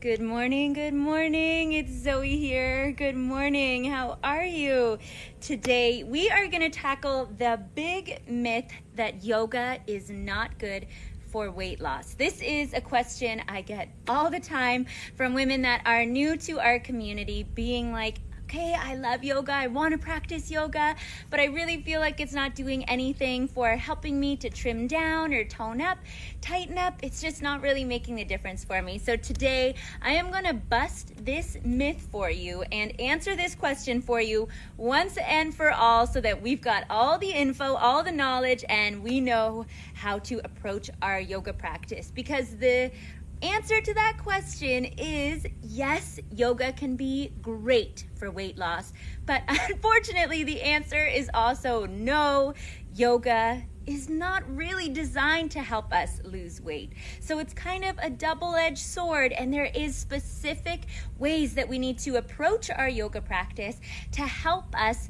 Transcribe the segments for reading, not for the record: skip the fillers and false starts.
Good morning, good morning. It's Zoe here. Good morning. How are you? Today we are going to tackle the big myth that yoga is not good for weight loss. This is a question I get all the time from women that are new to our community, being like, okay, I love yoga, I want to practice yoga, but I really feel like it's not doing anything for helping me to trim down or tone up, tighten up. It's just not really making the difference for me. So today I am going to bust this myth for you and answer this question for you once and for all, so that we've got all the info, all the knowledge, and we know how to approach our yoga practice. Because the answer to that question is yes, yoga can be great for weight loss, but unfortunately the answer is also no, yoga is not really designed to help us lose weight. So it's kind of a double-edged sword, and there is specific ways that we need to approach our yoga practice to help us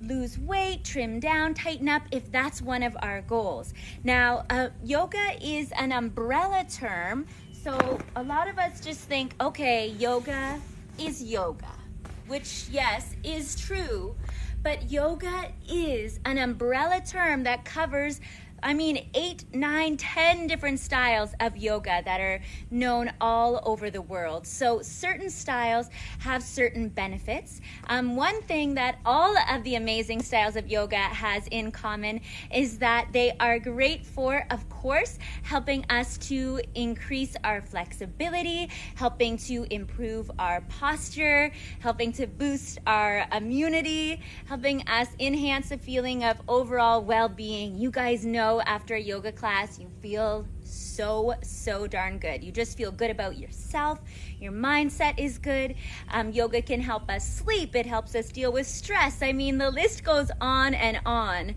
lose weight, trim down, tighten up, if that's one of our goals. Now, yoga is an umbrella term. So a lot of us just think, okay, yoga is yoga, which yes, is true, but yoga is an umbrella term that covers 8, 9, 10 different styles of yoga that are known all over the world. So certain styles have certain benefits. One thing that all of the amazing styles of yoga has in common is that they are great for, of course, helping us to increase our flexibility, helping to improve our posture, helping to boost our immunity, helping us enhance a feeling of overall well-being. You guys know after a yoga class, you feel so darn good. You just feel good about yourself. Your mindset is good. Yoga can help us sleep. It helps us deal with stress. The list goes on and on.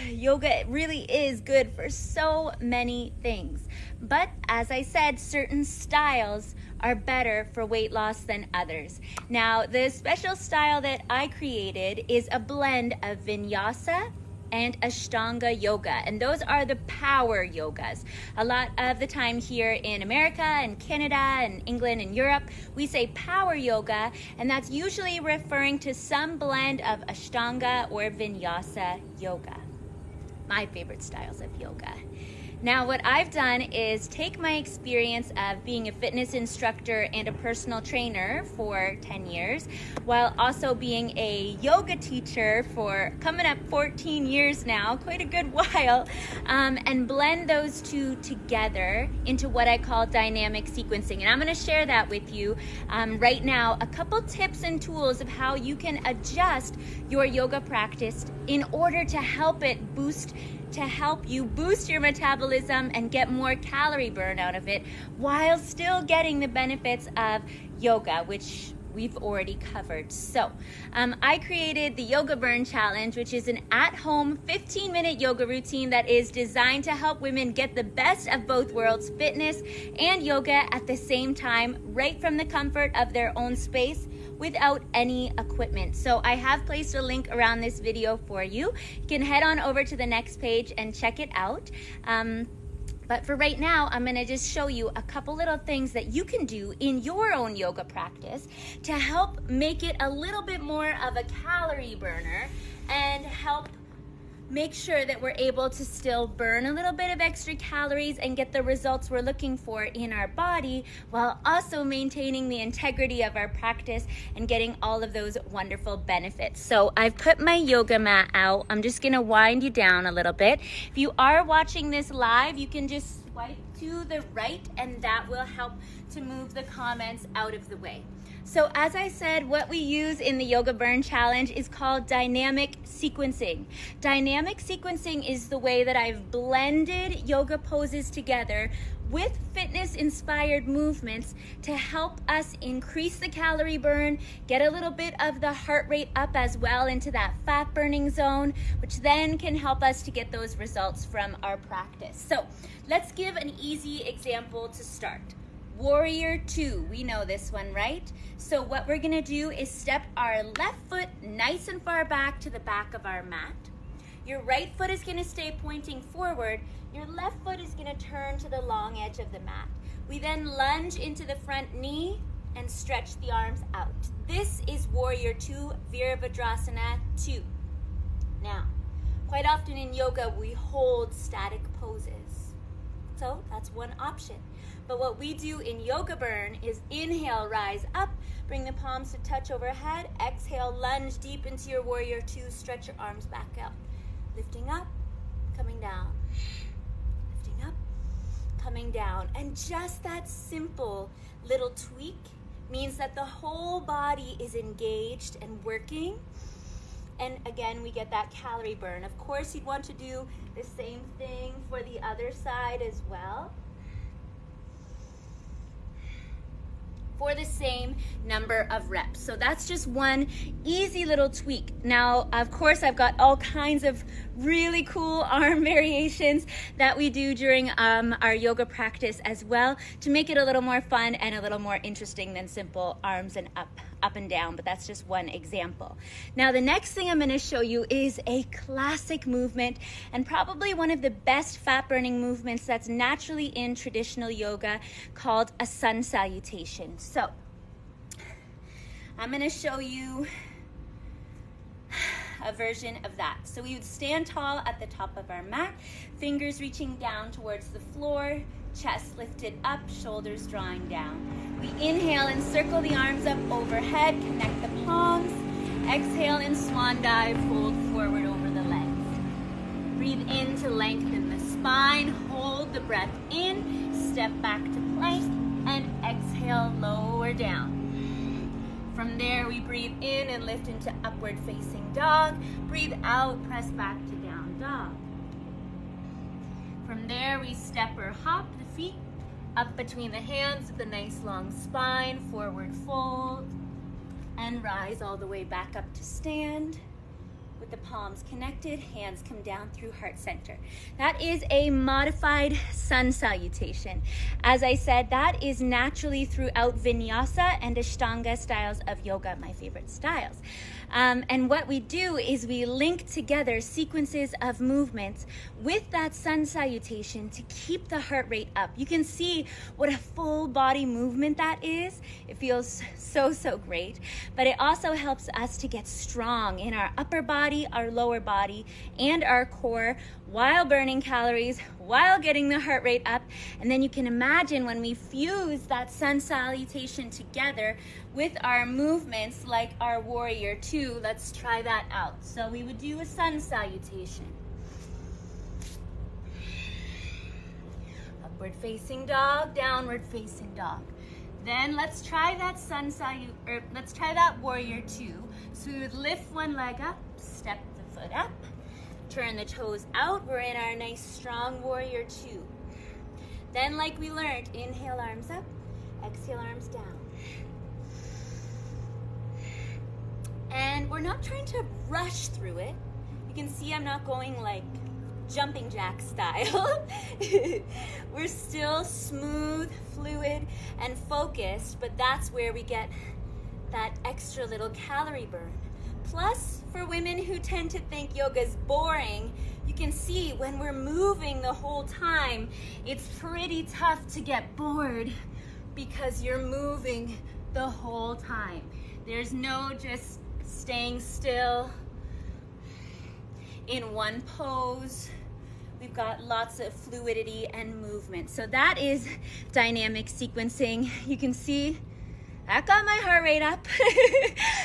Yoga really is good for so many things. But as I said, certain styles are better for weight loss than others. Now, the special style that I created is a blend of Vinyasa and Ashtanga yoga, and those are the power yogas. A lot of the time here in America and Canada and England and Europe, we say power yoga, and that's usually referring to some blend of Ashtanga or Vinyasa yoga. My favorite styles of yoga. Now, what I've done is take my experience of being a fitness instructor and a personal trainer for 10 years, while also being a yoga teacher for coming up 14 years now, quite a good while, and blend those two together into what I call dynamic sequencing. And I'm going to share that with you right now, a couple tips and tools of how you can adjust your yoga practice in order to help you boost your metabolism and get more calorie burn out of it, while still getting the benefits of yoga, which we've already covered. So I created the Yoga Burn Challenge, which is an at-home 15-minute yoga routine that is designed to help women get the best of both worlds, fitness and yoga at the same time, right from the comfort of their own space, without any equipment. So I have placed a link around this video for you. You can head on over to the next page and check it out. But for right now, I'm going to just show you a couple little things that you can do in your own yoga practice to help make it a little bit more of a calorie burner and help make sure that we're able to still burn a little bit of extra calories and get the results we're looking for in our body, while also maintaining the integrity of our practice and getting all of those wonderful benefits. So I've put my yoga mat out. I'm just going to wind you down a little bit. If you are watching this live, you can just swipe to the right, and that will help to move the comments out of the way. So as I said, what we use in the Yoga Burn Challenge is called dynamic sequencing. Dynamic sequencing is the way that I've blended yoga poses together with fitness-inspired movements to help us increase the calorie burn, get a little bit of the heart rate up as well into that fat burning zone, which then can help us to get those results from our practice. So let's give an easy example to start. Warrior Two, we know this one, right? So what we're gonna do is step our left foot nice and far back to the back of our mat. Your right foot is gonna stay pointing forward. Your left foot is gonna turn to the long edge of the mat. We then lunge into the front knee and stretch the arms out. This is Warrior 2, Virabhadrasana 2. Now, quite often in yoga, we hold static poses. So that's one option. But what we do in Yoga Burn is inhale, rise up, bring the palms to touch overhead. Exhale, lunge deep into your Warrior 2, stretch your arms back out. Lifting up, coming down. Lifting up, coming down. And just that simple little tweak means that the whole body is engaged and working. And again, we get that calorie burn. Of course, you'd want to do the same thing for the other side as well, for the same number of reps. So that's just one easy little tweak. Now, of course, I've got all kinds of really cool arm variations that we do during our yoga practice as well to make it a little more fun and a little more interesting than simple arms and up and down, but that's just one example. Now, the next thing I'm going to show you is a classic movement and probably one of the best fat burning movements that's naturally in traditional yoga called a sun salutation. So I'm going to show you a version of that. So we would stand tall at the top of our mat, fingers reaching down towards the floor, chest lifted up, shoulders drawing down. We inhale and circle the arms up overhead, connect the palms. Exhale and swan dive, fold forward over the legs. Breathe in to lengthen the spine, hold the breath in, step back to plank, and exhale, lower down. From there, we breathe in and lift into upward facing dog. Breathe out, press back to down dog. From there, we step or hop the feet up between the hands with a nice long spine, forward fold, and rise all the way back up to stand. With the palms connected, hands come down through heart center. That is a modified sun salutation. As I said, that is naturally throughout Vinyasa and Ashtanga styles of yoga, my favorite styles. And what we do is we link together sequences of movements with that sun salutation to keep the heart rate up. You can see what a full body movement that is. It feels so great. But it also helps us to get strong in our upper body, our lower body, and our core while burning calories, while getting the heart rate up. And then you can imagine when we fuse that sun salutation together with our movements like our Warrior 2, let's try that out. So we would do a sun salutation. Upward facing dog, downward facing dog. Then let's try that let's try that Warrior 2. So we would lift one leg up, step the foot up, turn the toes out. We're in our nice strong Warrior 2. Then, like we learned, inhale arms up, exhale arms down. And we're not trying to rush through it. You can see I'm not going like jumping jack style. We're still smooth, fluid, and focused, but that's where we get that extra little calorie burn. Plus, for women who tend to think yoga's boring, you can see when we're moving the whole time, it's pretty tough to get bored because you're moving the whole time. There's no just staying still in one pose. We've got lots of fluidity and movement. So that is dynamic sequencing. You can see that got my heart rate up,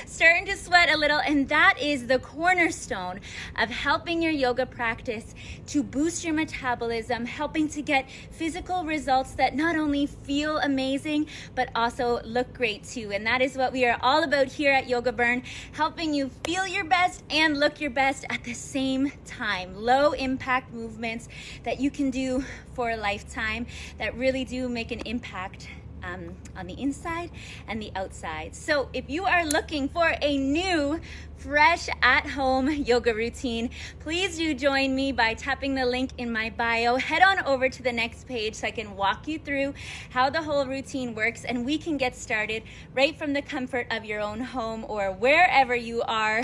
starting to sweat a little, and that is the cornerstone of helping your yoga practice to boost your metabolism, helping to get physical results that not only feel amazing, but also look great too. And that is what we are all about here at Yoga Burn, helping you feel your best and look your best at the same time. Low impact movements that you can do for a lifetime that really do make an impact on the inside and the outside. So if you are looking for a new, fresh, at-home yoga routine, please do join me by tapping the link in my bio. Head on over to the next page so I can walk you through how the whole routine works, and we can get started right from the comfort of your own home or wherever you are.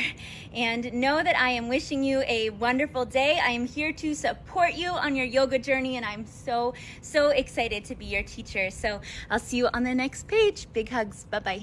And know that I am wishing you a wonderful day. I am here to support you on your yoga journey, and I'm so excited to be your teacher. So I'll see you on the next page. Big hugs. Bye-bye.